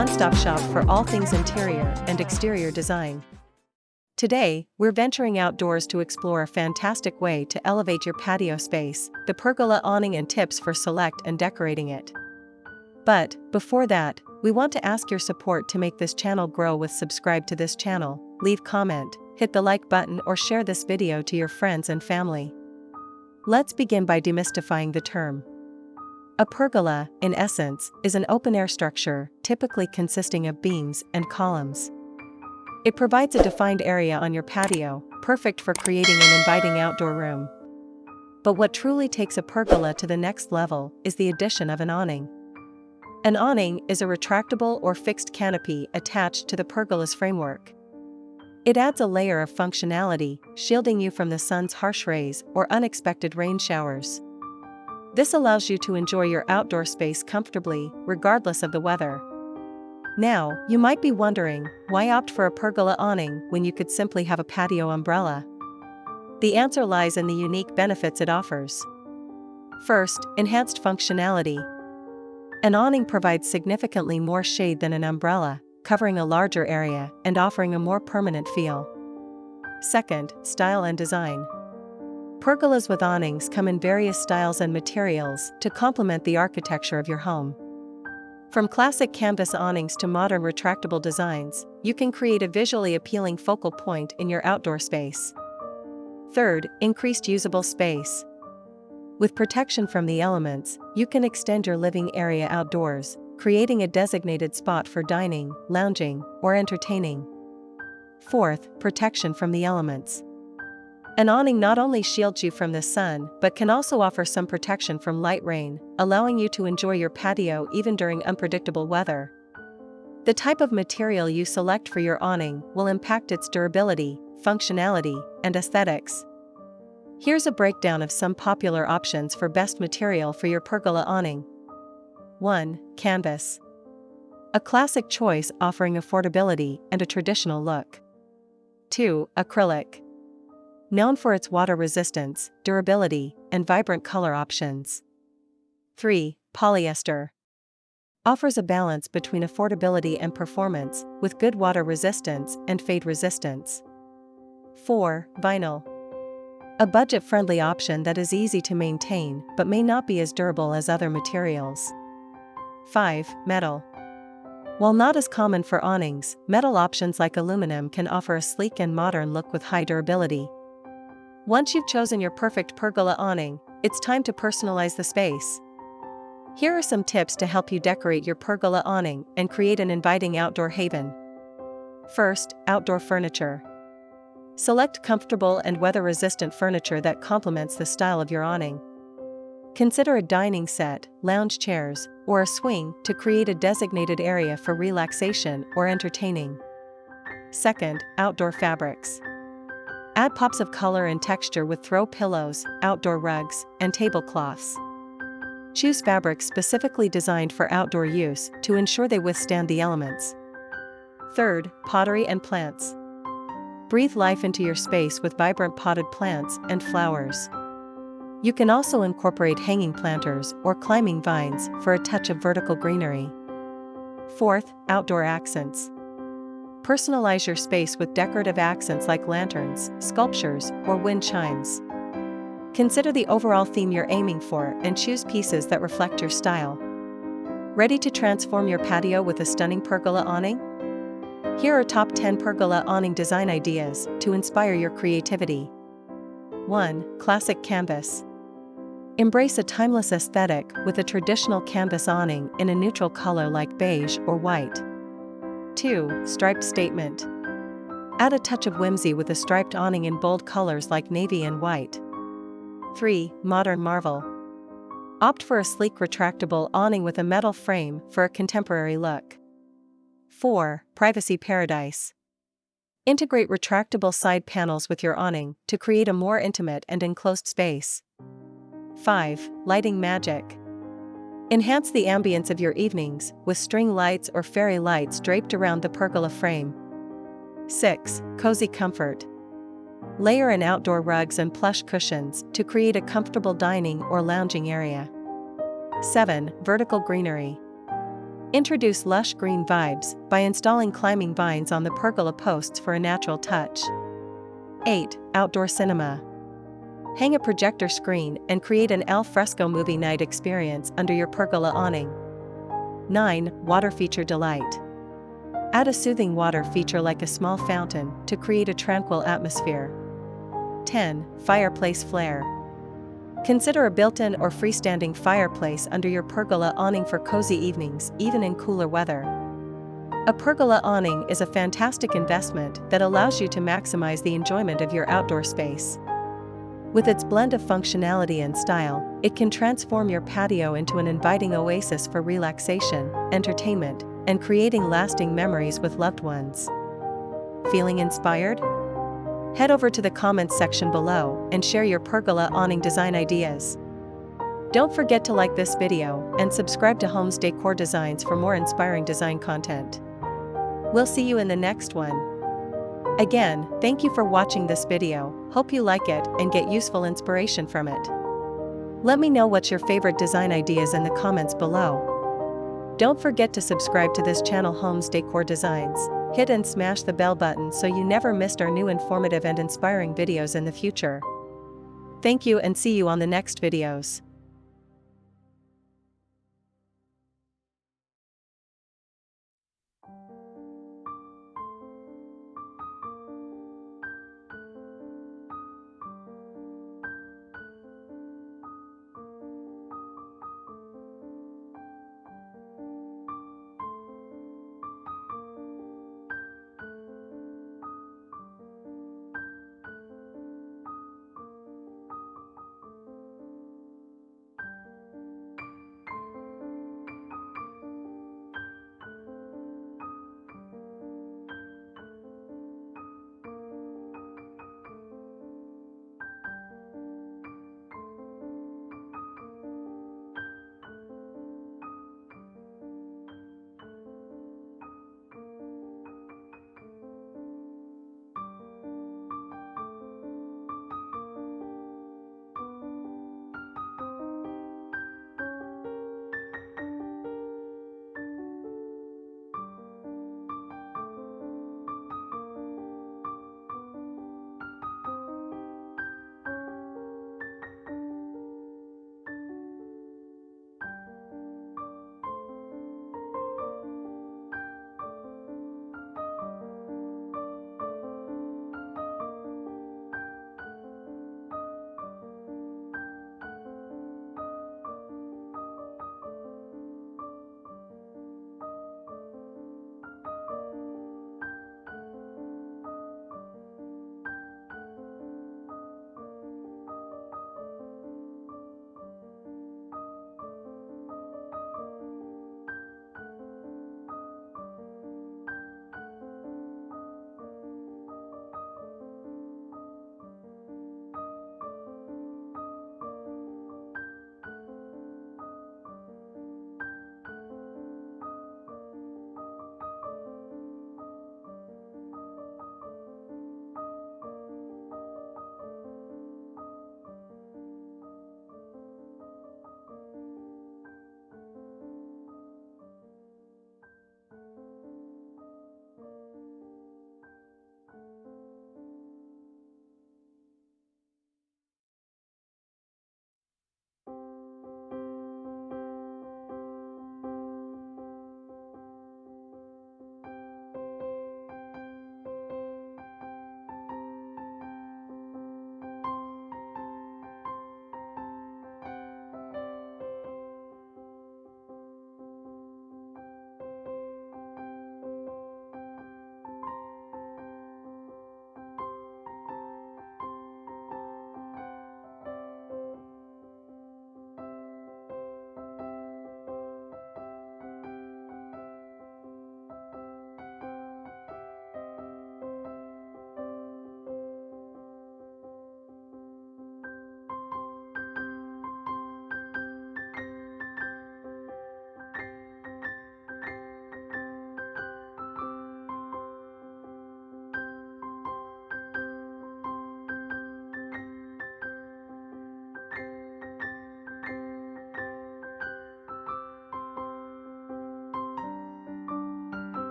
one-stop shop for all things interior and exterior design. Today, we're venturing outdoors to explore a fantastic way to elevate your patio space, the pergola awning, and tips for select and decorating it. But, before that, we want to ask your support to make this channel grow with subscribe to this channel, leave comment, hit the like button, or share this video to your friends and family. Let's begin by demystifying the term. A pergola, in essence, is an open-air structure, typically consisting of beams and columns. It provides a defined area on your patio, perfect for creating an inviting outdoor room. But what truly takes a pergola to the next level is the addition of an awning. An awning is a retractable or fixed canopy attached to the pergola's framework. It adds a layer of functionality, shielding you from the sun's harsh rays or unexpected rain showers. This allows you to enjoy your outdoor space comfortably, regardless of the weather. Now, you might be wondering, why opt for a pergola awning when you could simply have a patio umbrella? The answer lies in the unique benefits it offers. First, enhanced functionality. An awning provides significantly more shade than an umbrella, covering a larger area and offering a more permanent feel. Second, style and design. Pergolas with awnings come in various styles and materials to complement the architecture of your home. From classic canvas awnings to modern retractable designs, you can create a visually appealing focal point in your outdoor space. Third, increased usable space. With protection from the elements, you can extend your living area outdoors, creating a designated spot for dining, lounging, or entertaining. Fourth, protection from the elements. An awning not only shields you from the sun but can also offer some protection from light rain, allowing you to enjoy your patio even during unpredictable weather. The type of material you select for your awning will impact its durability, functionality, and aesthetics. Here's a breakdown of some popular options for best material for your pergola awning. 1. Canvas. A classic choice offering affordability and a traditional look. 2. Acrylic. Known for its water resistance, durability, and vibrant color options. 3. Polyester. Offers a balance between affordability and performance, with good water resistance and fade resistance. 4. Vinyl. A budget-friendly option that is easy to maintain but may not be as durable as other materials. 5. Metal. While not as common for awnings, metal options like aluminum can offer a sleek and modern look with high durability. Once you've chosen your perfect pergola awning, it's time to personalize the space. Here are some tips to help you decorate your pergola awning and create an inviting outdoor haven. First, outdoor furniture. Select comfortable and weather-resistant furniture that complements the style of your awning. Consider a dining set, lounge chairs, or a swing to create a designated area for relaxation or entertaining. Second, outdoor fabrics. Add pops of color and texture with throw pillows, outdoor rugs, and tablecloths. Choose fabrics specifically designed for outdoor use to ensure they withstand the elements. Third, pottery and plants. Breathe life into your space with vibrant potted plants and flowers. You can also incorporate hanging planters or climbing vines for a touch of vertical greenery. Fourth, outdoor accents. Personalize your space with decorative accents like lanterns, sculptures, or wind chimes. Consider the overall theme you're aiming for and choose pieces that reflect your style. Ready to transform your patio with a stunning pergola awning? Here are top 10 pergola awning design ideas to inspire your creativity. 1. Classic canvas. Embrace a timeless aesthetic with a traditional canvas awning in a neutral color like beige or white. 2. Striped statement. Add a touch of whimsy with a striped awning in bold colors like navy and white. 3. Modern marvel. Opt for a sleek retractable awning with a metal frame for a contemporary look. 4. Privacy paradise. Integrate retractable side panels with your awning to create a more intimate and enclosed space. 5. Lighting magic. Enhance the ambience of your evenings with string lights or fairy lights draped around the pergola frame. 6. Cozy comfort. Layer in outdoor rugs and plush cushions to create a comfortable dining or lounging area. 7. Vertical greenery. Introduce lush green vibes by installing climbing vines on the pergola posts for a natural touch. 8. Outdoor cinema. Hang a projector screen and create an al fresco movie night experience under your pergola awning. 9. Water feature delight. Add a soothing water feature like a small fountain to create a tranquil atmosphere. 10. Fireplace flair. Consider a built-in or freestanding fireplace under your pergola awning for cozy evenings, even in cooler weather. A pergola awning is a fantastic investment that allows you to maximize the enjoyment of your outdoor space. With its blend of functionality and style, it can transform your patio into an inviting oasis for relaxation, entertainment, and creating lasting memories with loved ones. Feeling inspired? Head over to the comments section below and share your pergola awning design ideas. Don't forget to like this video and subscribe to Homes Decor Designs for more inspiring design content. We'll see you in the next one. Again, thank you for watching this video, hope you like it and get useful inspiration from it. Let me know what's your favorite design ideas in the comments below. Don't forget to subscribe to this channel Homes Decor Designs, hit and smash the bell button so you never missed our new informative and inspiring videos in the future. Thank you and see you on the next videos.